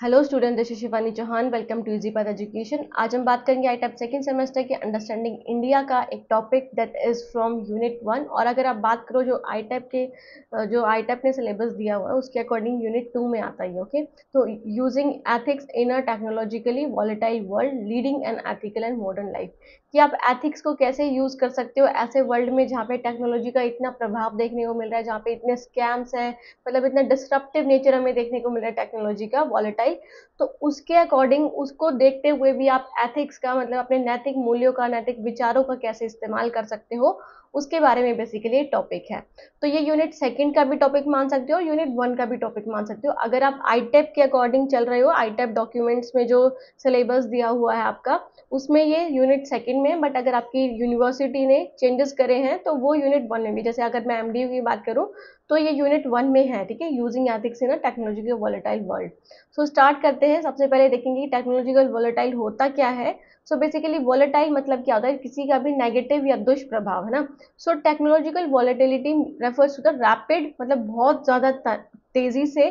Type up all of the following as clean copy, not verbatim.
Hello student, this is Shivani Chauhan. Welcome to Easy Path Education. आज हम बात करेंगे आईटेप सेकंड सेमेस्टर के अंडरस्टैंडिंग इंडिया का एक topic that is from unit 1। और अगर आप बात करो जो आईटेप ने सिलेबस दिया हुआ है उसके अकॉर्डिंग यूनिट 2 में आता है। ओके, तो using ethics in a technologically volatile world leading an ethical and modern life, कि आप एथिक्स को कैसे यूज कर सकते हो ऐसे वर्ल्ड में जहाँ पे टेक्नोलॉजी का इतना प्रभाव देखने को मिल रहा है, जहाँ पे इतने स्कैम्स हैं, मतलब इतना डिस्ट्रप्टिव नेचर हमें देखने को मिल रहा है टेक्नोलॉजी का वॉलेटाइल। तो उसके अकॉर्डिंग उसको देखते हुए भी आप एथिक्स का, मतलब अपने नैतिक मूल्यों का, नैतिक विचारों का कैसे इस्तेमाल कर सकते हो, उसके बारे में बेसिकली टॉपिक है। तो ये यूनिट सेकंड का भी टॉपिक मान सकते हो, यूनिट 1 का भी टॉपिक मान सकते हो अगर आप आईटेप के अकॉर्डिंग चल रहे हो। आईटेप डॉक्यूमेंट्स में जो सिलेबस दिया हुआ है आपका, उसमें ये यूनिट सेकंड में, बट अगर आपकी यूनिवर्सिटी ने चेंजेस करे हैं तो वो यूनिट 1 में भी, जैसे अगर मैं एमडीयू की बात करूँ तो ये यूनिट 1 में है। ठीक है, using ethics in a technological volatile world. So start करते हैं। सबसे पहले देखेंगे कि टेक्नोलॉजिकल वॉलेटाइल होता क्या है। सो बेसिकली वॉलेटाइल मतलब क्या होता है, किसी का भी नेगेटिव या दुष्प्रभाव, है ना। So technological volatility refers to the rapid, मतलब बहुत ज्यादा तेजी से,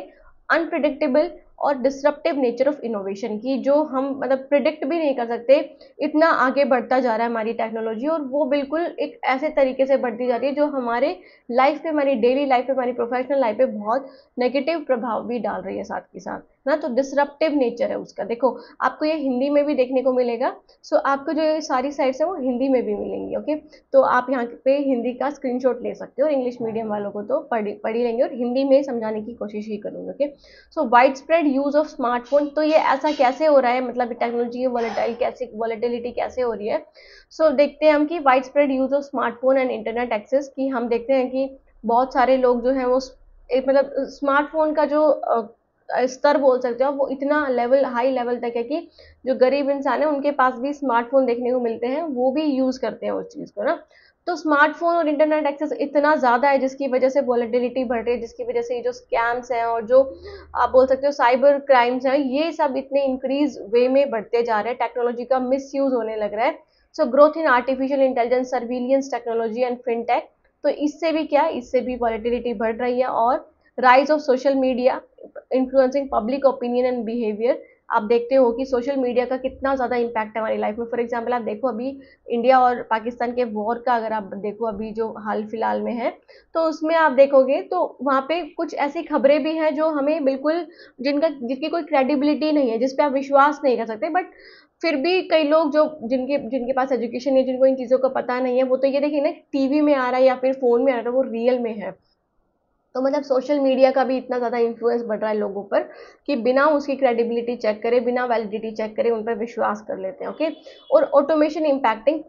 अनप्रिडिक्टेबल और डिसरप्टिव नेचर ऑफ इनोवेशन की, जो हम मतलब प्रिडिक्ट भी नहीं कर सकते। इतना आगे बढ़ता जा रहा है हमारी टेक्नोलॉजी, और वो बिल्कुल एक ऐसे तरीके से बढ़ती जा रही है जो हमारे लाइफ पे, हमारी डेली लाइफ पे, हमारी प्रोफेशनल लाइफ पे बहुत नेगेटिव प्रभाव भी डाल रही है साथ के साथ ना। तो डिसरप्टिव नेचर है उसका। देखो, आपको ये हिंदी में भी देखने को मिलेगा। सो आपको जो ये सारी साइट्स है वो हिंदी में भी मिलेंगी। ओके, तो आप यहाँ पे हिंदी का स्क्रीनशॉट ले सकते हो, और इंग्लिश मीडियम वालों को तो पढ़ ही लेंगे, और हिंदी में समझाने की कोशिश ही करूँगी। Okay, so wide spread use of smartphone, तो ये ऐसा कैसे हो रहा है, मतलब टेक्नोलॉजी की वॉलेटिलिटी कैसे हो रही है। सो देखते हैं हम कि wide spread use of smartphone and internet access, की हम देखते हैं कि बहुत सारे लोग जो हैं वो एक मतलब स्मार्टफोन का जो स्तर बोल सकते हो, वो इतना लेवल, हाई लेवल तक है कि जो गरीब इंसान है उनके पास भी स्मार्टफोन देखने को मिलते हैं, वो भी यूज करते हैं उस चीज को ना। तो स्मार्टफोन और इंटरनेट एक्सेस इतना ज्यादा है जिसकी वजह से वॉलेटिलिटी बढ़ रही है, जिसकी वजह से ये जो स्कैम्स हैं और जो आप बोल सकते हो साइबर क्राइम्स हैं, ये सब इतने इंक्रीज वे में बढ़ते जा रहे हैं, टेक्नोलॉजी का मिस यूज होने लग रहा है। So growth in artificial intelligence, surveillance technology and fintech, तो इससे भी क्या, इससे भी वॉलेटिलिटी बढ़ रही है। और rise of social media influencing public opinion and behaviour, आप देखते हो कि सोशल मीडिया का कितना ज़्यादा इम्पैक्ट है हमारी लाइफ में। फॉर एग्जांपल आप देखो, अभी इंडिया और पाकिस्तान के वॉर का अगर आप देखो, अभी जो हाल फिलहाल में है, तो उसमें आप देखोगे तो वहाँ पे कुछ ऐसी खबरें भी हैं जो हमें बिल्कुल, जिनकी कोई क्रेडिबिलिटी नहीं है, जिस पे आप विश्वास नहीं कर सकते, बट फिर भी कई लोग जो जिनके जिनके पास एजुकेशन नहीं, जिनको इन चीज़ों का पता नहीं है, वो तो ये देखिए ना, टीवी में आ रहा है या फिर फोन में आ रहा है, वो रियल में है। तो मतलब सोशल मीडिया का भी इतना ज़्यादा इन्फ्लुएंस बढ़ रहा है लोगों पर कि बिना उसकी क्रेडिबिलिटी चेक करे, बिना वैलिडिटी चेक करे उन पर विश्वास कर लेते हैं। ओके, और ऑटोमेशन इम्पैक्टिंग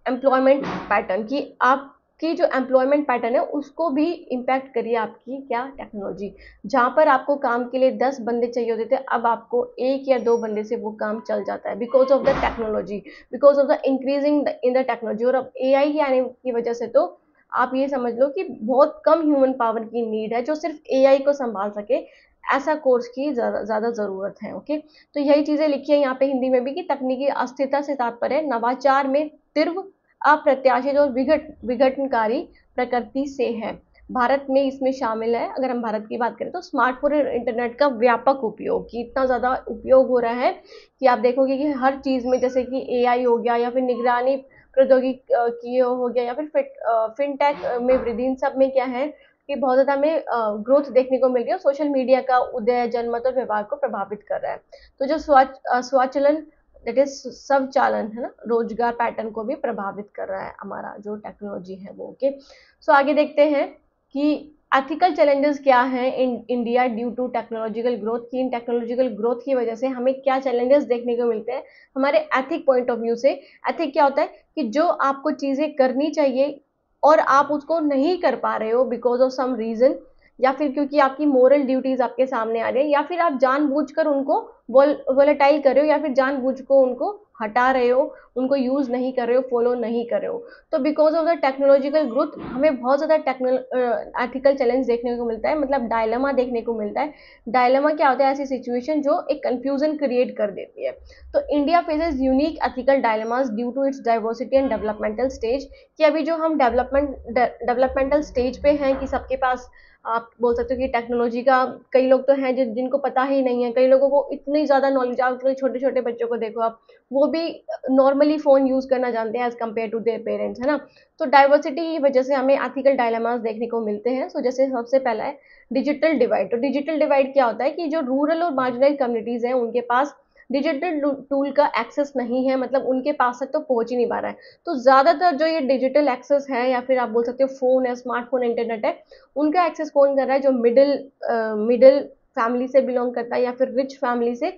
एम्प्लॉयमेंट पैटर्न, की आपकी जो एम्प्लॉयमेंट पैटर्न है उसको भी इम्पैक्ट करिए आपकी क्या, टेक्नोलॉजी। जहाँ पर आपको काम के लिए 10 बंदे चाहिए होते थे, अब आपको 1 या 2 बंदे से वो काम चल जाता है, because of the technology, because of the increasing in the technology. और अब एआई के आने की वजह से तो आप ये समझ लो कि बहुत कम ह्यूमन पावर की नीड है जो सिर्फ एआई को संभाल सके, ऐसा कोर्स की ज़्यादा ज़रूरत है। ओके, तो यही चीज़ें लिखी है यहाँ पे हिंदी में भी कि तकनीकी अस्थिरता से तात्पर्य नवाचार में तीव्र, अप्रत्याशित और विघटनकारी प्रकृति से है। भारत में इसमें शामिल है। अगर हम भारत की बात करें तो स्मार्टफोन और इंटरनेट का व्यापक उपयोग, कि इतना ज़्यादा उपयोग हो रहा है कि आप देखोगे कि हर चीज़ में, जैसे कि एआई हो गया या फिर निगरानी प्रौद्योगिकी हो गया या फिर फिनटेक में वृद्धि, इन सब में क्या है कि बहुत ज़्यादा हमें ग्रोथ देखने को मिल रही है। सोशल मीडिया का उदय जनमत और व्यवहार को प्रभावित कर रहा है। तो जो स्वचालन, दैट इज स्वचालन है ना, रोजगार पैटर्न को भी प्रभावित कर रहा है हमारा जो टेक्नोलॉजी है वो। ओके, सो आगे देखते हैं कि एथिकल चैलेंजेस क्या हैं in India due to technological growth, की इन टेक्नोलॉजिकल ग्रोथ की वजह से हमें क्या चैलेंजेस देखने को मिलते हैं हमारे एथिक पॉइंट ऑफ व्यू से। एथिक क्या होता है कि जो आपको चीज़ें करनी चाहिए और आप उसको नहीं कर पा रहे हो बिकॉज ऑफ सम रीजन, या फिर क्योंकि आपकी मोरल ड्यूटीज आपके सामने आ रही है, या फिर आप जानबूझकर उनको वोलेटाइल कर रहे हो, या फिर जानबूझ को उनको हटा रहे हो, उनको यूज नहीं कर रहे हो, फॉलो नहीं कर रहे हो। तो because of the technological growth हमें बहुत ज़्यादा एथिकल चैलेंज देखने को मिलता है, मतलब डायलेमा देखने को मिलता है। डायलेमा क्या होता है, ऐसी सिचुएशन जो एक कंफ्यूजन क्रिएट कर देती है। तो India faces unique ethical dilemmas due to its diversity and developmental stage, कि अभी जो हम डेवलपमेंटल स्टेज पे हैं कि सबके पास आप बोल सकते हो कि टेक्नोलॉजी का कई लोग तो हैं जिनको पता ही नहीं है, कई लोगों को इतनी ज़्यादा नॉलेज, आजकल छोटे-छोटे बच्चों को देखो आप, वो भी नॉर्मली फ़ोन यूज़ करना जानते हैं as compared to their parents, है ना? तो डाइवर्सिटी की वजह से हमें एथिकल डायलेमास देखने को मिलते हैं। सो जैसे सबसे पहला है डिजिटल डिवाइड। तो डिजिटल डिवाइड क्या होता है कि जो रूरल और मार्जिनलाइज्ड कम्युनिटीज़ हैं, उनके पास डिजिटल टूल का एक्सेस नहीं है, मतलब उनके पास तक तो पहुँच ही नहीं पा रहा है। तो ज़्यादातर जो ये डिजिटल एक्सेस है या फिर आप बोल सकते हो फ़ोन है, स्मार्टफ़ोन, इंटरनेट है, उनका एक्सेस कौन कर रहा है? जो मिडल फैमिली से बिलॉन्ग करता है या फिर रिच फैमिली से।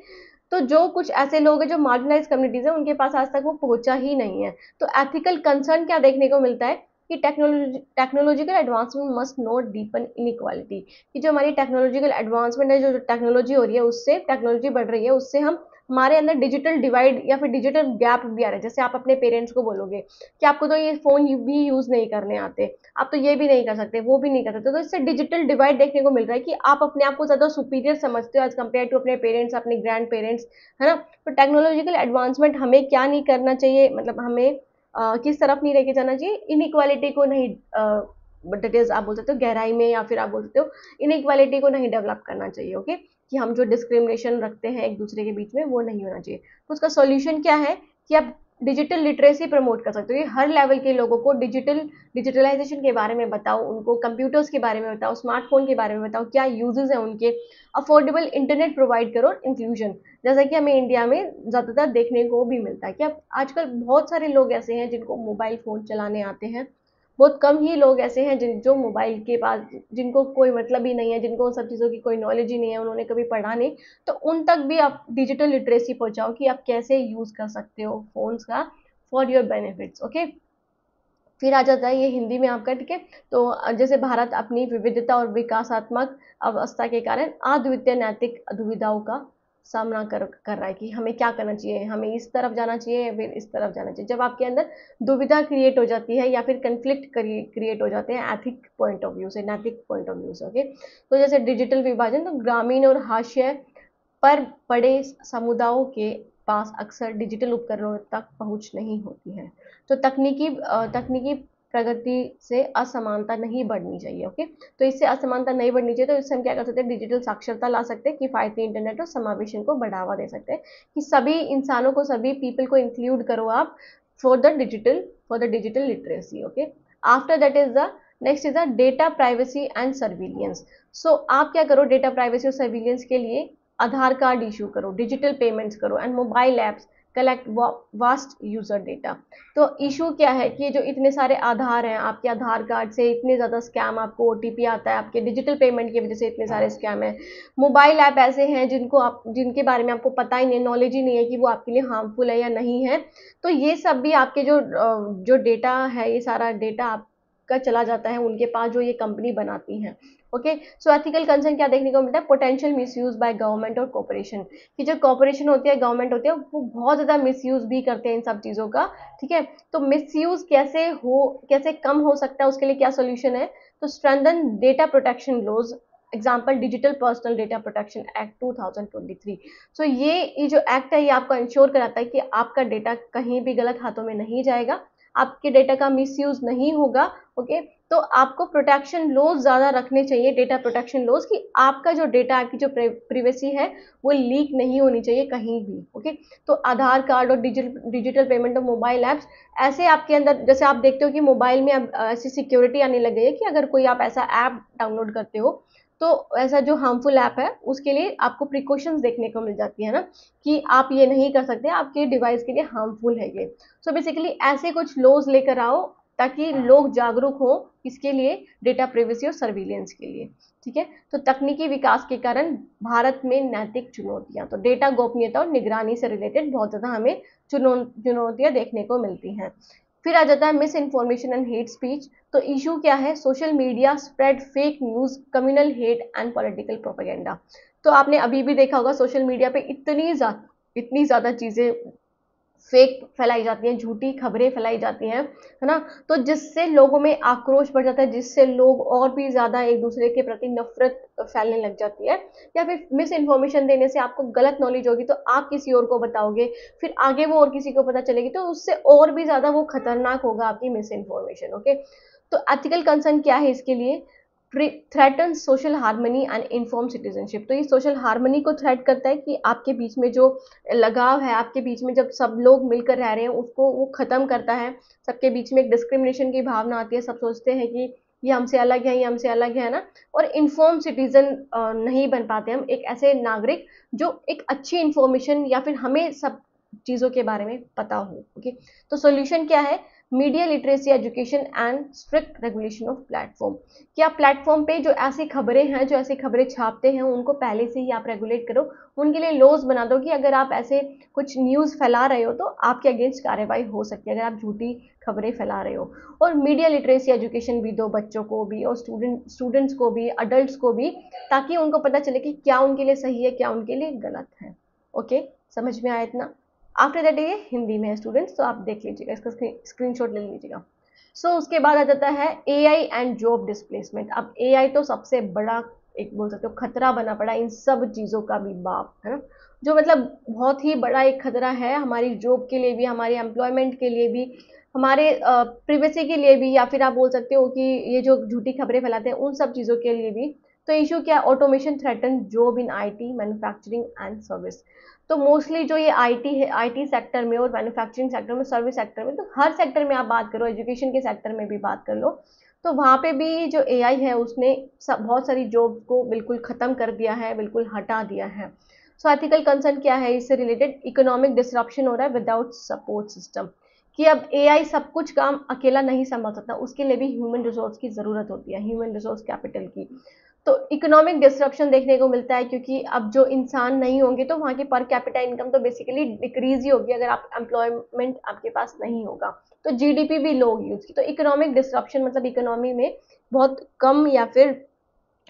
तो जो कुछ ऐसे लोग हैं जो मार्जिनलाइज्ड कम्युनिटीज़ हैं, उनके पास आज तक वो पहुँचा ही नहीं है। तो एथिकल कंसर्न क्या देखने को मिलता है कि technological advancement must not deepen inequality, कि जो हमारी टेक्नोलॉजिकल एडवांसमेंट है, जो टेक्नोलॉजी हो रही है, उससे टेक्नोलॉजी बढ़ रही है, उससे हम हमारे अंदर डिजिटल डिवाइड या फिर डिजिटल गैप भी आ रहा है। जैसे आप अपने पेरेंट्स को बोलोगे कि आपको तो ये फ़ोन भी यूज़ नहीं करने आते, आप तो ये भी नहीं कर सकते, वो भी नहीं कर सकते। तो इससे डिजिटल डिवाइड देखने को मिल रहा है कि आप अपने आप को ज़्यादा सुपीरियर समझते हो एज़ कम्पेयर टू अपने पेरेंट्स, अपने ग्रैंड पेरेंट्स, है ना? तो टेक्नोलॉजिकल एडवांसमेंट हमें क्या नहीं करना चाहिए, मतलब हमें किस तरफ नहीं लेके जाना चाहिए, इनइक्वालिटी को नहीं, दैट इज़ आप बोल सकते हो गहराई में, या फिर आप बोल सकते हो इनइक्वालिटी को नहीं डेवलप करना चाहिए, ओके? कि हम जो डिस्क्रिमिनेशन रखते हैं एक दूसरे के बीच में, वो नहीं होना चाहिए। तो उसका सॉल्यूशन क्या है कि आप डिजिटल लिटरेसी प्रमोट कर सकते हो। ये हर लेवल के लोगों को डिजिटलाइजेशन के बारे में बताओ, उनको कंप्यूटर्स के बारे में बताओ, स्मार्टफ़ोन के बारे में बताओ, क्या यूज़ेज़ हैं उनके, अफोर्डेबल इंटरनेट प्रोवाइड करो, इंक्लूजन। जैसा कि हमें इंडिया में ज़्यादातर देखने को भी मिलता है कि अब आजकल बहुत सारे लोग ऐसे हैं जिनको मोबाइल फ़ोन चलाने आते हैं। बहुत कम ही लोग ऐसे हैं जो मोबाइल के पास, जिनको कोई मतलब ही नहीं है, जिनको उन सब चीज़ों की कोई नॉलेज ही नहीं है, उन्होंने कभी पढ़ा नहीं। तो उन तक भी आप डिजिटल लिटरेसी पहुँचाओ कि आप कैसे यूज़ कर सकते हो फ़ोन्स का फॉर योर बेनिफिट्स, ओके? फिर आ जाता है ये हिंदी में आपका, ठीक है? तो जैसे भारत अपनी विविधता और विकासात्मक अवस्था के कारण अद्वितीय नैतिक दुविधाओं का सामना कर रहा है कि हमें क्या करना चाहिए, हमें इस तरफ जाना चाहिए या फिर इस तरफ जाना चाहिए। जब आपके अंदर दुविधा क्रिएट हो जाती है या फिर कन्फ्लिक्ट क्रिएट हो जाते हैं एथिक पॉइंट ऑफ व्यू से, नैतिक पॉइंट ऑफ व्यू से, ओके? तो जैसे डिजिटल विभाजन, तो ग्रामीण और हाशिए पर बड़े समुदायों के पास अक्सर डिजिटल उपकरणों तक पहुंच नहीं होती है। तो तकनीकी प्रगति से असमानता नहीं बढ़नी चाहिए, ओके? तो इससे असमानता नहीं बढ़नी चाहिए, तो इससे हम क्या कर सकते हैं, डिजिटल साक्षरता ला सकते हैं, किफ़ायती इंटरनेट और समावेशन को बढ़ावा दे सकते हैं कि सभी इंसानों को, सभी पीपल को इंक्लूड करो आप for the digital literacy, okay? After that is the next is the data privacy and surveillance. So आप क्या करो, डेटा प्राइवेसी और सर्विलियंस के लिए आधार कार्ड इशू करो, डिजिटल पेमेंट्स करो and mobile apps collect vast user data. तो issue क्या है कि जो इतने सारे आधार हैं, आपके आधार कार्ड से इतने ज़्यादा स्कैम, आपको ओटीपी आता है, आपके डिजिटल पेमेंट की वजह से इतने सारे स्कैम हैं। मोबाइल ऐप ऐसे हैं जिनके बारे में आपको पता ही नहीं, नॉलेज ही नहीं है कि वो आपके लिए हार्मफुल है या नहीं है। तो ये सब भी आपके जो डेटा है, ये सारा डेटा आपका चला जाता है उनके पास, जो ये कंपनी बनाती हैं, ओके? सो एथिकल कंसर्न क्या देखने को मिलता है, पोटेंशियल मिसयूज बाय गवर्नमेंट और कॉर्पोरेशन, कि जो कॉर्पोरेशन होती है, गवर्नमेंट होती है, वो बहुत ज़्यादा मिसयूज भी करते हैं इन सब चीज़ों का, ठीक है? तो मिसयूज कैसे कम हो सकता है, उसके लिए क्या सोल्यूशन है? तो strengthen data protection laws, example digital personal data protection act 2023। So ये जो एक्ट है, ये आपको इंश्योर कराता है कि आपका डेटा कहीं भी गलत हाथों में नहीं जाएगा, आपके डेटा का मिसयूज नहीं होगा, ओके? तो आपको प्रोटेक्शन लॉज ज़्यादा रखने चाहिए, डेटा प्रोटेक्शन लॉज, कि आपका जो डेटा, आपकी जो प्राइवेसी है, वो लीक नहीं होनी चाहिए कहीं भी, ओके? तो आधार कार्ड और डिजिटल पेमेंट और मोबाइल ऐप्स, ऐसे आपके अंदर, जैसे आप देखते हो कि मोबाइल में अब ऐसी सिक्योरिटी आने लग गई है कि अगर कोई आप ऐसा ऐप डाउनलोड करते हो, तो ऐसा जो हार्मफुल ऐप है, उसके लिए आपको प्रिकॉशंस देखने को मिल जाती है ना, कि आप ये नहीं कर सकते, आपके डिवाइस के लिए हार्मफुल है ये। सो बेसिकली ऐसे कुछ लॉज लेकर आओ ताकि लोग जागरूक हों, किसके लिए? डेटा प्राइवेसी और सर्विलेंस के लिए, ठीक है? तो तकनीकी विकास के कारण भारत में नैतिक चुनौतियां, तो डेटा गोपनीयता और निगरानी से रिलेटेड बहुत ज़्यादा हमें चुनौतियां देखने को मिलती हैं। फिर आ जाता है miss information and hate speech. तो इशू क्या है? Social media spread fake news, communal hate and political propaganda. तो आपने अभी भी देखा होगा सोशल मीडिया पे इतनी ज़्यादा चीज़ें फेक फैलाई जाती हैं, झूठी खबरें फैलाई जाती हैं, है ना? तो जिससे लोगों में आक्रोश बढ़ जाता है, जिससे लोग और भी ज़्यादा एक दूसरे के प्रति नफरत फैलने लग जाती है, या फिर मिस इन्फॉर्मेशन देने से आपको गलत नॉलेज होगी तो आप किसी और को बताओगे, फिर आगे वो और किसी को पता चलेगी, तो उससे और भी ज़्यादा वो खतरनाक होगा आपकी मिस इन्फॉर्मेशन, ओके? तो एथिकल कंसर्न क्या है इसके लिए? Threaten social harmony and inform citizenship. तो ये सोशल हार्मनी को थ्रेट करता है कि आपके बीच में जो लगाव है, आपके बीच में जब सब लोग मिलकर रह रहे हैं उसको वो ख़त्म करता है। सबके बीच में एक डिस्क्रिमिनेशन की भावना आती है, सब सोचते हैं कि ये हमसे अलग है, ये हमसे अलग है ना। और इन्फॉर्म सिटीजन नहीं बन पाते हम, एक ऐसे नागरिक जो एक अच्छी इन्फॉर्मेशन या फिर हमें सब चीज़ों के बारे में पता हो। ओके, तो सोल्यूशन क्या है? Media literacy education and strict regulation of platform. कि आप प्लेटफॉर्म पे जो ऐसी खबरें हैं, जो ऐसी खबरें छापते हैं, उनको पहले से ही आप रेगुलेट करो। उनके लिए लॉज बना दो कि अगर आप ऐसे कुछ न्यूज़ फैला रहे हो तो आपके अगेंस्ट कार्रवाई हो सकती है, अगर आप झूठी खबरें फैला रहे हो। और मीडिया लिटरेसी एजुकेशन भी दो बच्चों को भी, और स्टूडेंट्स को भी, अडल्ट को भी, ताकि उनको पता चले कि क्या उनके लिए सही है, क्या उनके लिए गलत है। ओके, समझ में आया इतना? आफ्टर दैट ये हिंदी में है स्टूडेंट्स, तो आप देख लीजिएगा, इसका स्क्रीनशॉट ले लीजिएगा। उसके बाद आ जाता है एआई एंड जॉब डिस्प्लेसमेंट। अब एआई तो सबसे बड़ा, एक बोल सकते हो खतरा बना पड़ा इन सब चीज़ों का भी बाप है ना, जो मतलब बहुत ही बड़ा एक खतरा है हमारी जॉब के लिए भी, हमारे एम्प्लॉयमेंट के लिए भी, हमारे प्रिवेसी के लिए भी, या फिर आप बोल सकते हो कि ये जो झूठी खबरें फैलाते हैं उन सब चीज़ों के लिए भी। तो इशू क्या है? Automation threaten job in IT, manufacturing and service. तो मोस्टली जो ये आईटी है, आईटी सेक्टर में और मैन्युफैक्चरिंग सेक्टर में, सर्विस सेक्टर में, तो हर सेक्टर में आप बात करो, एजुकेशन के सेक्टर में भी बात कर लो, तो वहाँ पे भी जो एआई है उसने बहुत सारी जॉब को बिल्कुल ख़त्म कर दिया है, बिल्कुल हटा दिया है। एथिकल कंसर्न क्या है इससे रिलेटेड? इकोनॉमिक डिसरप्शन हो रहा है विदाउट सपोर्ट सिस्टम। कि अब एआई सब कुछ काम अकेला नहीं संभाल सकता, उसके लिए भी ह्यूमन रिसोर्स की ज़रूरत होती है, ह्यूमन रिसोर्स कैपिटल की। तो इकोनॉमिक डिसरप्शन देखने को मिलता है, क्योंकि अब जो इंसान नहीं होंगे तो वहाँ की पर कैपिटा इनकम तो बेसिकली डिक्रीज ही होगी, अगर आप एम्प्लॉयमेंट आपके पास नहीं होगा तो जीडीपी भी लो होगी उसकी। तो इकोनॉमिक डिसरप्शन मतलब इकोनॉमी में बहुत कम या फिर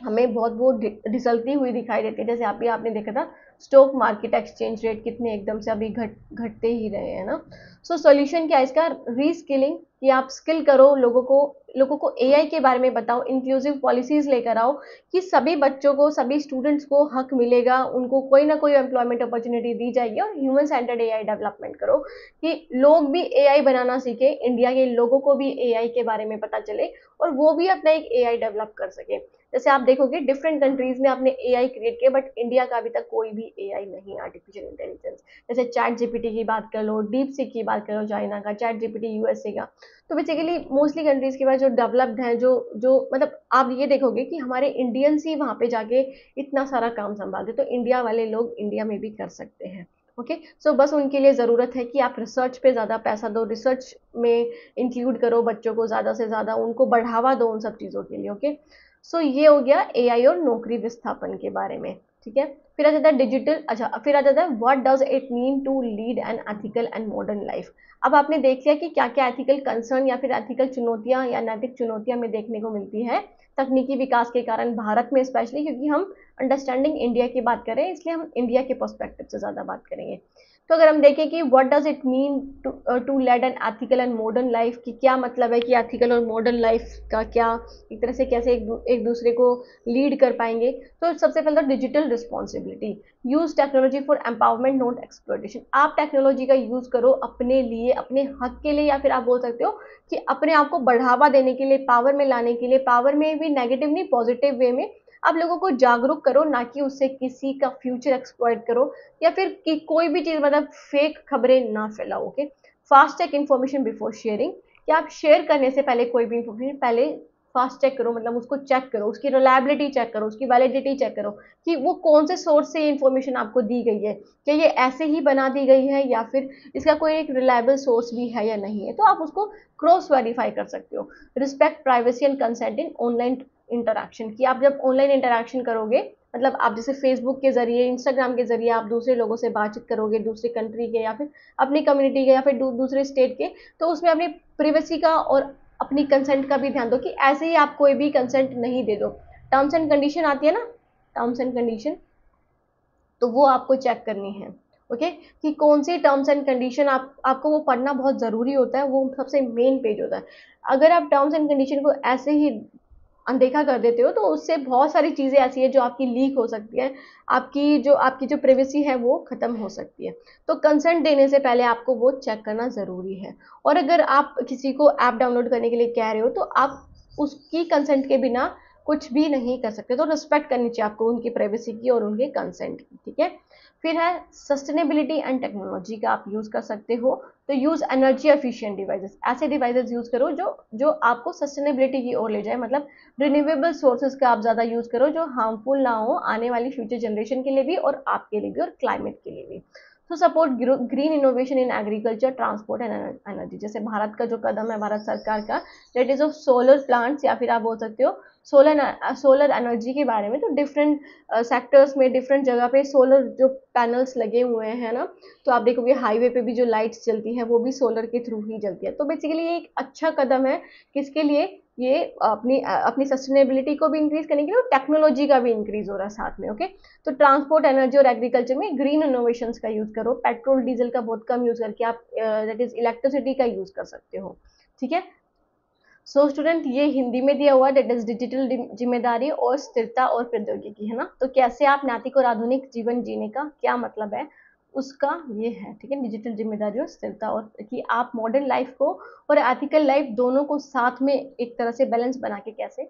हमें बहुत वो डिसलती हुई दिखाई देती है। जैसे अभी आपने देखा था स्टॉक मार्केट एक्सचेंज रेट कितने एकदम से अभी घटते ही रहे हैं ना। सॉल्यूशन क्या है इसका? रीस्किलिंग, कि आप स्किल करो, लोगों को एआई के बारे में बताओ, इंक्लूसिव पॉलिसीज लेकर आओ कि सभी बच्चों को, सभी स्टूडेंट्स को हक मिलेगा, उनको कोई ना कोई एम्प्लॉयमेंट अपॉर्चुनिटी दी जाएगी। और ह्यूमन सेंटर्ड एआई डेवलपमेंट करो कि लोग भी एआई बनाना सीखे, इंडिया के लोगों को भी एआई के बारे में पता चले और वो भी अपना एक एआई डेवलप कर सके। जैसे आप देखोगे डिफरेंट कंट्रीज में आपने एआई क्रिएट किया, बट इंडिया का अभी तक कोई भी एआई नहीं, आर्टिफिशियल इंटेलिजेंस। जैसे चैट जीपीटी की बात कर लो, डीप सीक की बात कर लो चाइना का, चैट जीपीटी यूएसए का। तो बेसिकली मोस्टली कंट्रीज के पास जो डेवलप्ड हैं, जो जो मतलब आप ये देखोगे कि हमारे इंडियंस ही वहाँ पे जाके इतना सारा काम संभालते, तो इंडिया वाले लोग इंडिया में भी कर सकते हैं। ओके, सो बस उनके लिए ज़रूरत है कि आप रिसर्च पे ज़्यादा पैसा दो, रिसर्च में इंक्लूड करो बच्चों को ज़्यादा से ज़्यादा, उनको बढ़ावा दो उन सब चीज़ों के लिए। ओके, ये हो गया एआई और नौकरी विस्थापन के बारे में। ठीक है, फिर आ जाता है डिजिटल, अच्छा फिर आ जाता है what does it mean to lead an ethical and modern life. अब आपने देख लिया कि क्या क्या एथिकल कंसर्न या फिर एथिकल चुनौतियां या नैतिक चुनौतियां हमें देखने को मिलती है तकनीकी विकास के कारण भारत में, स्पेशली क्योंकि हम अंडरस्टैंडिंग इंडिया की बात करें, इसलिए हम इंडिया के पर्सपेक्टिव से ज़्यादा बात करेंगे। तो अगर हम देखें कि what does it mean to lead an ethical and modern life, की क्या मतलब है कि एथिकल और मॉडर्न लाइफ का क्या, एक तरह से कैसे एक दूसरे को लीड कर पाएंगे। तो सबसे पहले तो digital responsibility, use technology for empowerment not exploitation. आप टेक्नोलॉजी का यूज करो अपने लिए, अपने हक के लिए, या फिर आप बोल सकते हो कि अपने आप को बढ़ावा देने के लिए, पावर में लाने के लिए, पावर में भी नेगेटिव नहीं पॉजिटिव वे में आप लोगों को जागरूक करो, ना कि उससे किसी का फ्यूचर एक्सप्लॉइट करो या फिर कि कोई भी चीज मतलब फेक खबरें ना फैलाओ। Okay, fast check information before sharing, कि आप शेयर करने से पहले कोई भी इन्फॉर्मेशन पहले फास्ट चेक करो, मतलब उसको चेक करो, उसकी रिलायबिलिटी चेक करो, उसकी वैलिडिटी चेक करो कि वो कौन से सोर्स से इन्फॉर्मेशन आपको दी गई है, क्या ये ऐसे ही बना दी गई है या फिर इसका कोई एक रिलायबल सोर्स भी है या नहीं है, तो आप उसको क्रॉस वेरीफाई कर सकते हो। Respect privacy and consent in online interaction, कि आप जब ऑनलाइन इंटरक्शन करोगे, मतलब आप जैसे फेसबुक के जरिए, इंस्टाग्राम के जरिए आप दूसरे लोगों से बातचीत करोगे, दूसरे कंट्री के या फिर अपनी कम्युनिटी के या फिर दूसरे स्टेट के, तो उसमें अपनी प्रिवेसी का और अपनी कंसेंट का भी ध्यान दो कि ऐसे ही आप कोई भी कंसेंट नहीं दे दो। टर्म्स एंड कंडीशन आती है ना, टर्म्स एंड कंडीशन, तो वो आपको चेक करनी है। ओके, कि कौन सी टर्म्स एंड कंडीशन आपको वो पढ़ना बहुत ज़रूरी होता है, वो सबसे मेन पेज होता है। अगर आप टर्म्स एंड कंडीशन को ऐसे ही अनदेखा कर देते हो तो उससे बहुत सारी चीज़ें ऐसी है जो आपकी लीक हो सकती है, आपकी जो प्राइवेसी है वो ख़त्म हो सकती है। तो कंसेंट देने से पहले आपको वो चेक करना ज़रूरी है। और अगर आप किसी को ऐप डाउनलोड करने के लिए कह रहे हो तो आप उसकी कंसेंट के बिना कुछ भी नहीं कर सकते। तो रिस्पेक्ट करनी चाहिए आपको उनकी प्राइवेसी की और उनके कंसेंट की, ठीक है। फिर है सस्टेनेबिलिटी एंड टेक्नोलॉजी का आप यूज कर सकते हो। तो यूज एनर्जी एफिशिएंट डिवाइसेस, ऐसे डिवाइसेस यूज करो जो जो आपको सस्टेनेबिलिटी की ओर ले जाए, मतलब रिन्यूएबल सोर्सेज का आप ज्यादा यूज करो जो हार्मफुल ना हो आने वाली फ्यूचर जनरेशन के लिए भी और आपके लिए भी और क्लाइमेट के लिए भी। तो support green innovation in agriculture, transport and energy, जैसे भारत का जो कदम है भारत सरकार का, that is of solar plants, या फिर आप बोल सकते हो सोलर एनर्जी के बारे में। तो डिफरेंट सेक्टर्स में डिफरेंट जगह पे सोलर जो पैनल्स लगे हुए हैं ना, तो आप देखोगे हाईवे पे भी जो लाइट्स जलती है वो भी सोलर के थ्रू ही जलती है। तो बेसिकली ये एक अच्छा कदम है, किसके लिए, ये अपनी सस्टेनेबिलिटी को भी इंक्रीज करने के लिए और टेक्नोलॉजी का भी इंक्रीज हो रहा है साथ में, ओके। तो ट्रांसपोर्ट, एनर्जी और एग्रीकल्चर में ग्रीन इनोवेशंस का यूज करो, पेट्रोल डीजल का बहुत कम यूज करके आप दैट इज इलेक्ट्रिसिटी का यूज कर सकते हो, ठीक है। सो स्टूडेंट, ये हिंदी में दिया हुआ दैट इज डिजिटल जिम्मेदारी और स्थिरता और प्रौद्योगिकी, है ना। तो कैसे आप नैतिक और आधुनिक जीवन जीने का क्या मतलब है उसका ये है, ठीक है, डिजिटल जिम्मेदारी और स्थिरता, और कि आप मॉडर्न लाइफ को और एथिकल लाइफ दोनों को साथ में एक तरह से बैलेंस बना के कैसे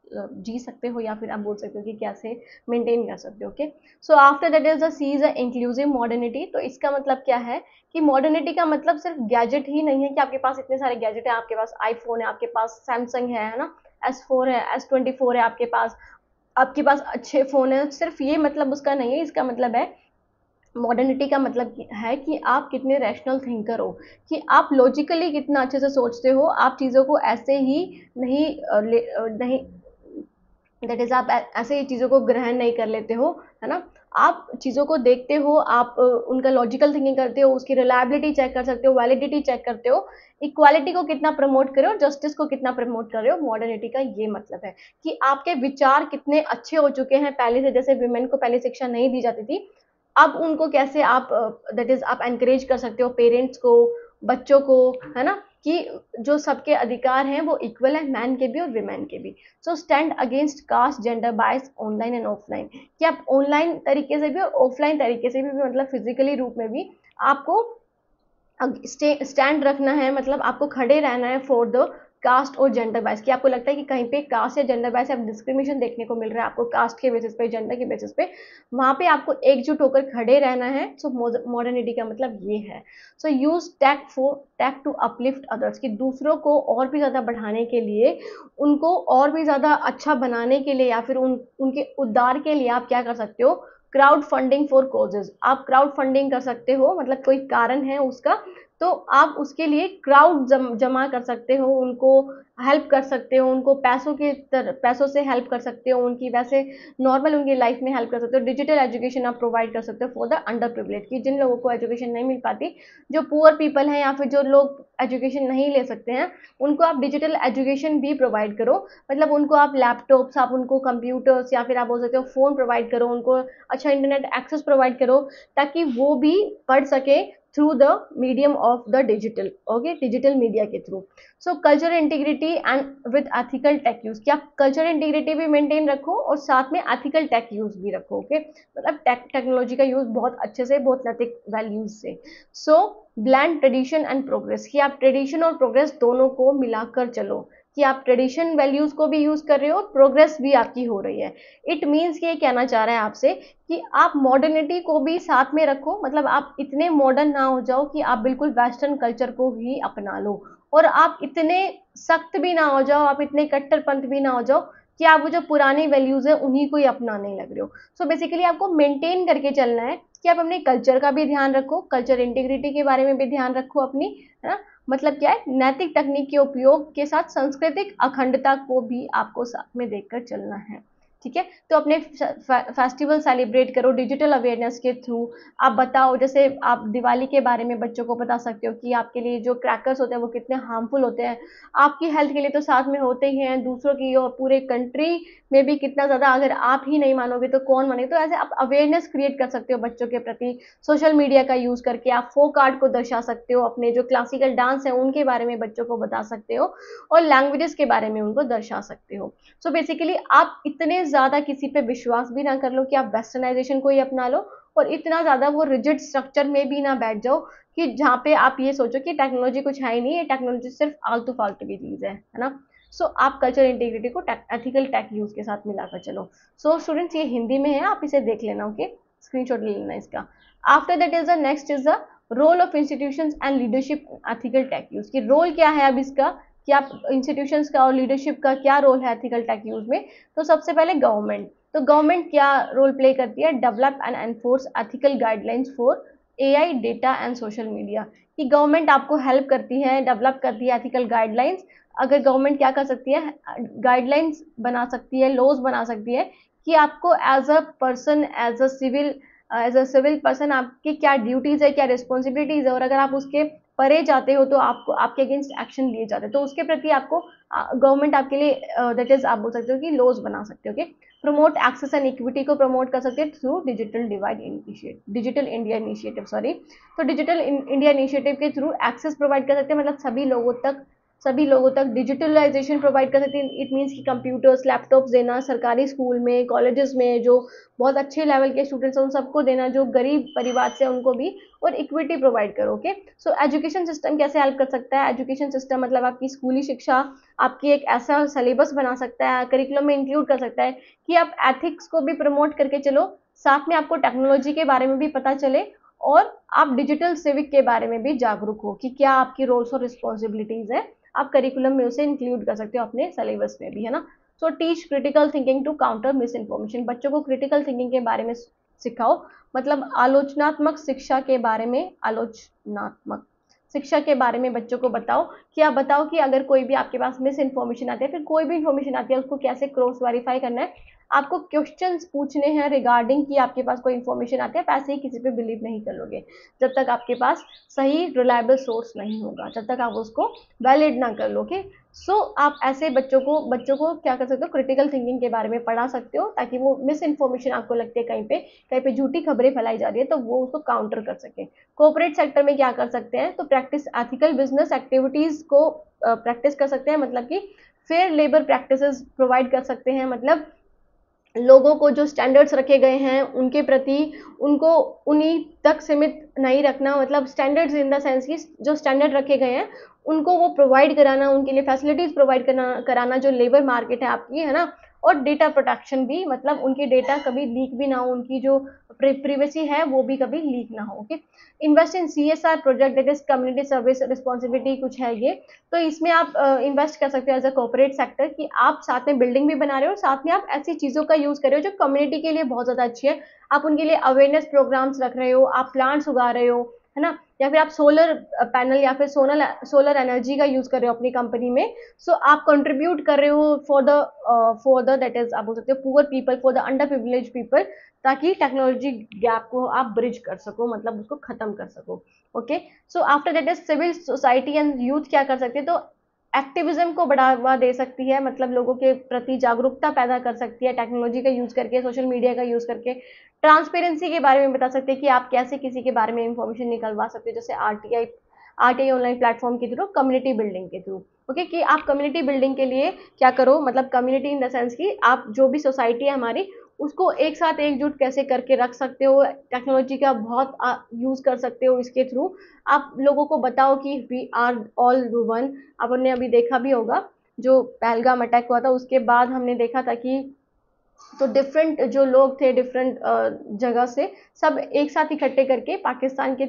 जी सकते हो, या फिर आप बोल सकते हो कि कैसे मेंटेन कर सकते हो, okay. So after that is the C is a inclusive modernity. तो इसका मतलब क्या है कि मॉडर्निटी का मतलब सिर्फ गैजेट ही नहीं है कि आपके पास इतने सारे गैजेट है, आपके पास आईफोन है, आपके पास सैमसंग है ना, S4 है, S24 है आपके पास अच्छे फोन है, सिर्फ ये मतलब उसका नहीं है। इसका मतलब है मॉडर्निटी का मतलब है कि आप कितने रैशनल थिंकर हो, कि आप लॉजिकली कितना अच्छे से सोचते हो, आप चीज़ों को ऐसे ही नहीं दैट इज आप ऐसे ही चीज़ों को ग्रहण नहीं कर लेते हो, है ना। आप चीज़ों को देखते हो, आप उनका लॉजिकल थिंकिंग करते हो, उसकी रिलायबिलिटी चेक कर सकते हो, वैलिडिटी चेक करते हो, इक्वालिटी को कितना प्रमोट कर रहे हो, जस्टिस को कितना प्रमोट कर रहे हो। मॉडर्निटी का ये मतलब है कि आपके विचार कितने अच्छे हो चुके हैं पहले से, जैसे विमेन को पहले शिक्षा नहीं दी जाती थी, अब उनको कैसे आप दैट इज आप एनकरेज कर सकते हो, पेरेंट्स को, बच्चों को, है ना, कि जो सबके अधिकार हैं वो इक्वल है, मैन के भी और विमेन के भी। So stand against caste gender bias online and offline, कि आप ऑनलाइन तरीके से भी और ऑफलाइन तरीके से भी मतलब फिजिकली रूप में भी आपको स्टैंड रखना है, मतलब आपको खड़े रहना है फॉर द कास्ट और जेंडर बायस, कि आपको लगता है कि कहीं पे कास्ट या जेंडर बायस आप डिस्क्रिमिनेशन देखने को मिल रहा है आपको कास्ट के बेसिस पे, जेंडर के बेसिस पे, वहां पे आपको एकजुट होकर खड़े रहना है। सो मॉडर्निटी का मतलब ये है। So use tech to uplift others, कि दूसरों को और भी ज्यादा बढ़ाने के लिए, उनको और भी ज्यादा अच्छा बनाने के लिए, या फिर उनके उद्धार के लिए आप क्या कर सकते हो, क्राउड फंडिंग फॉर कॉजेज, आप क्राउड फंडिंग कर सकते हो, मतलब कोई कारण है उसका, तो आप उसके लिए क्राउड जमा कर सकते हो, उनको हेल्प कर सकते हो, उनको पैसों से हेल्प कर सकते हो, उनकी वैसे नॉर्मल उनकी लाइफ में हेल्प कर सकते हो। डिजिटल एजुकेशन आप प्रोवाइड कर सकते हो फॉर द अंडर प्रिविलेज, की जिन लोगों को एजुकेशन नहीं मिल पाती, जो पुअर पीपल हैं या फिर जो लोग एजुकेशन नहीं ले सकते हैं, उनको आप डिजिटल एजुकेशन भी प्रोवाइड करो, मतलब उनको आप लैपटॉप्स, आप उनको कंप्यूटर्स, या फिर आप बोल सकते हो फोन प्रोवाइड करो, उनको अच्छा इंटरनेट एक्सेस प्रोवाइड करो, ताकि वो भी पढ़ सके through the medium of the digital, okay, digital media के through. So culture integrity and with ethical tech use, कि आप कल्चर इंटीग्रिटी भी मेंटेन रखो और साथ में एथिकल टेक यूज भी रखो, ओके, मतलब टेक्नोलॉजी का यूज बहुत अच्छे से, बहुत नैतिक वैल्यूज से। सो ब्लैंड ट्रेडिशन एंड प्रोग्रेस, कि आप ट्रेडिशन और प्रोग्रेस दोनों को मिलाकर चलो, कि आप ट्रेडिशन वैल्यूज को भी यूज कर रहे हो, प्रोग्रेस भी आपकी हो रही है। इट मीन्स ये कहना चाह रहा है आपसे कि आप मॉडर्निटी को भी साथ में रखो, मतलब आप इतने मॉडर्न ना हो जाओ कि आप बिल्कुल वेस्टर्न कल्चर को ही अपना लो, और आप इतने सख्त भी ना हो जाओ, आप इतने कट्टरपंथ भी ना हो जाओ कि आप वो जो पुरानी वैल्यूज है उन्हीं को ही अपनाने लग रहे हो। सो बेसिकली आपको मेंटेन करके चलना है कि आप अपने कल्चर का भी ध्यान रखो, कल्चर इंटीग्रिटी के बारे में भी ध्यान रखो अपनी, है ना, मतलब क्या है, नैतिक तकनीक के उपयोग के साथ सांस्कृतिक अखंडता को भी आपको साथ में देखकर चलना है, ठीक है। तो अपने फेस्टिवल सेलिब्रेट करो डिजिटल अवेयरनेस के थ्रू। आप बताओ, जैसे आप दिवाली के बारे में बच्चों को बता सकते हो कि आपके लिए जो क्रैकर्स होते हैं वो कितने हार्मफुल होते हैं, आपकी हेल्थ के लिए तो साथ में होते ही हैं, दूसरों की और पूरे कंट्री में भी कितना ज़्यादा, अगर आप ही नहीं मानोगे तो कौन मानेगा। तो ऐसे आप अवेयरनेस क्रिएट कर सकते हो बच्चों के प्रति, सोशल मीडिया का यूज़ करके आप फोक आर्ट को दर्शा सकते हो, अपने जो क्लासिकल डांस है उनके बारे में बच्चों को बता सकते हो, और लैंग्वेजेस के बारे में उनको दर्शा सकते हो। सो बेसिकली आप इतने ज़्यादा किसी पे विश्वास भी ना कर लो कि आप वेस्टर्नाइजेशन को ही अपना लो, और इतना ज़्यादा वो रिजिड स्ट्रक्चर में भी ना बैठ जाओ कि जहाँ पे आप ये सोचो कि टेक्नोलॉजी कुछ है ही नहीं, ये टेक्नोलॉजी सिर्फ आलतू फालतू की चीज़ है ना। सो आप कल्चर इंटीग्रिटी को एथिकल टेक यूज के साथ मिलाकर चलो। सो स्टूडेंट्स ये हिंदी में है, आप इसे देख लेना, ओके, स्क्रीनशॉट ले लेना इसका। After that is the next is the role of institutions and leadership ethical tech use, की रोल क्या है अब इसका, कि आप इंस्टीट्यूशंस का और लीडरशिप का क्या रोल है एथिकल टेक यूज में। तो सबसे पहले गवर्नमेंट, तो गवर्नमेंट क्या रोल प्ले करती है, develop and enforce ethical guidelines for AI, data and social media, कि गवर्नमेंट आपको हेल्प करती है, डेवलप करती है एथिकल गाइडलाइंस। अगर गवर्नमेंट क्या कर सकती है, गाइडलाइंस बना सकती है, लॉज बना सकती है कि आपको as a person, as a civil person आपकी क्या ड्यूटीज है, क्या रिस्पॉन्सिबिलिटीज है, और अगर आप उसके परे जाते हो तो आपको आपके अगेंस्ट एक्शन लिए जाते हैं, तो उसके प्रति आपको गवर्नमेंट आपके लिए दैट इज आप बोल सकते हो कि लॉज बना सकते हो। Okay, promote access and equity को प्रमोट कर सकते हैं through digital India initiative, sorry, तो डिजिटल इंडिया इनिशिएटिव के थ्रू एक्सेस प्रोवाइड कर सकते हैं, मतलब सभी लोगों तक डिजिटलाइजेशन प्रोवाइड कर सकते हैं। इट मीन्स कि कंप्यूटर्स, लैपटॉप्स देना सरकारी स्कूल में, कॉलेजेस में, जो बहुत अच्छे लेवल के स्टूडेंट्स हैं उन सबको देना, जो गरीब परिवार से उनको भी, और इक्विटी प्रोवाइड करो। ओके, सो एजुकेशन सिस्टम कैसे हेल्प कर सकता है, एजुकेशन सिस्टम मतलब आपकी स्कूली शिक्षा, आपकी एक ऐसा सिलेबस बना सकता है, करिकुलम में इंक्लूड कर सकता है कि आप एथिक्स को भी प्रमोट करके चलो, साथ में आपको टेक्नोलॉजी के बारे में भी पता चले, और आप डिजिटल सिविक के बारे में भी जागरूक हो कि क्या आपकी रोल्स और रिस्पॉन्सिबिलिटीज है, आप करिकुलम में उसे इंक्लूड कर सकते हो अपने सिलेबस में भी, है ना। So teach critical thinking to counter misinformation, बच्चों को क्रिटिकल थिंकिंग के बारे में सिखाओ, मतलब आलोचनात्मक शिक्षा के बारे में, आलोचनात्मक शिक्षा के बारे में बच्चों को बताओ कि आप बताओ कि अगर कोई भी आपके पास मिस इन्फॉर्मेशन आती है, फिर कोई भी इन्फॉर्मेशन आती है उसको कैसे क्रॉस वेरीफाई करना है, आपको क्वेश्चंस पूछने हैं रिगार्डिंग कि आपके पास कोई इन्फॉर्मेशन आती है, आप ऐसे ही किसी पे बिलीव नहीं कर लोगे जब तक आपके पास सही रिलायबल सोर्स नहीं होगा, जब तक आप उसको वैलिड ना कर लोगे। सो आप ऐसे बच्चों को क्या कर सकते हो, क्रिटिकल थिंकिंग के बारे में पढ़ा सकते हो, ताकि वो मिस इन्फॉर्मेशन आपको लगती है कहीं पे झूठी खबरें फैलाई जा रही है तो वो उसको काउंटर कर सके। कोऑपरेट सेक्टर में क्या कर सकते हैं, तो प्रैक्टिस एथिकल बिजनेस एक्टिविटीज को प्रैक्टिस कर सकते हैं, मतलब कि फेयर लेबर प्रैक्टिसेस प्रोवाइड कर सकते हैं, मतलब लोगों को जो स्टैंडर्ड्स रखे गए हैं उनके प्रति उनको उन्हीं तक सीमित नहीं रखना, मतलब स्टैंडर्ड्स इन द सेंस की जो स्टैंडर्ड रखे गए हैं उनको वो प्रोवाइड कराना, उनके लिए फैसिलिटीज प्रोवाइड कराना जो लेबर मार्केट है आपकी, है ना। और डेटा प्रोटेक्शन भी, मतलब उनकी डेटा कभी लीक भी ना हो, उनकी जो प्रिवेसी है वो भी कभी लीक ना हो। Okay, invest in CSR project, that is community service responsibility कुछ है ये, तो इसमें आप इन्वेस्ट कर सकते हो एज अ कॉर्पोरेट सेक्टर, कि आप साथ में बिल्डिंग भी बना रहे हो, साथ में आप ऐसी चीज़ों का यूज़ कर रहे हो जो कम्युनिटी के लिए बहुत ज़्यादा अच्छी है, आप उनके लिए अवेयरनेस प्रोग्राम्स रख रहे हो, आप प्लांट्स उगा रहे हो, है ना, या फिर आप सोलर पैनल या फिर सोलर एनर्जी का यूज़ कर रहे हो अपनी कंपनी में। सो आप कंट्रीब्यूट कर रहे हो फॉर द दैट इज आप बोल सकते हो poor people, for the under privilege people, ताकि टेक्नोलॉजी गैप को आप ब्रिज कर सको, मतलब उसको खत्म कर सको। Okay, so after that is civil society and youth क्या कर सकते हैं, तो एक्टिविज्म को बढ़ावा दे सकती है, मतलब लोगों के प्रति जागरूकता पैदा कर सकती है टेक्नोलॉजी का यूज करके, सोशल मीडिया का यूज करके, ट्रांसपेरेंसी के बारे में बता सकते हैं कि आप कैसे किसी के बारे में इंफॉर्मेशन निकलवा सकते हो, जैसे आरटीआई ऑनलाइन प्लेटफॉर्म के थ्रू, कम्युनिटी बिल्डिंग के थ्रू। ओके, कि आप कम्युनिटी बिल्डिंग के लिए क्या करो, मतलब कम्युनिटी इन द सेंस की आप जो भी सोसाइटी है हमारी उसको एक साथ एकजुट कैसे करके रख सकते हो, टेक्नोलॉजी का बहुत यूज कर सकते हो, इसके थ्रू आप लोगों को बताओ कि वी आर ऑल वन। आपने अभी देखा भी होगा जो पहलगाम अटैक हुआ था उसके बाद हमने देखा था कि तो डिफरेंट जो लोग थे डिफरेंट जगह से सब एक साथ इकट्ठे करके पाकिस्तान के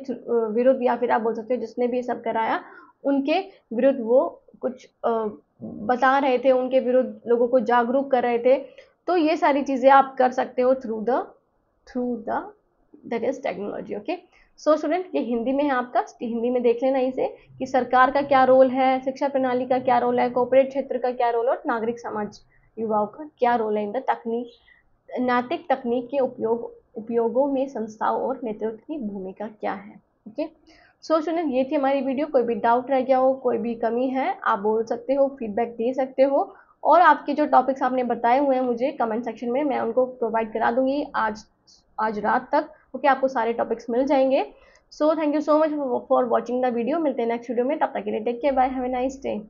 विरुद्ध, या फिर आप बोल सकते हो जिसने भी सब कराया उनके विरुद्ध वो कुछ बता रहे थे, उनके विरुद्ध लोगों को जागरूक कर रहे थे। तो ये सारी चीज़ें आप कर सकते हो through the that is technology. Okay, so student ये हिंदी में है आपका, हिंदी में देख लेना इसे कि सरकार का क्या रोल है, शिक्षा प्रणाली का क्या रोल है, कॉर्पोरेट क्षेत्र का क्या रोल है, और नागरिक समाज युवाओं का क्या रोल है इन द तकनीक, नैतिक तकनीक के उपयोगों में संस्थाओं और नेतृत्व की भूमिका क्या है। ओके, सो स्टूडेंट ये थी हमारी वीडियो, कोई भी डाउट रह गया हो, कोई भी कमी है आप बोल सकते हो, फीडबैक दे सकते हो, और आपके जो टॉपिक्स आपने बताए हुए हैं मुझे कमेंट सेक्शन में मैं उनको प्रोवाइड करा दूंगी आज रात तक। ओके, आपको सारे टॉपिक्स मिल जाएंगे। So thank you so much for watching the video, मिलते हैं नेक्स्ट वीडियो में, तब तक के लिए take care, bye, have a nice day.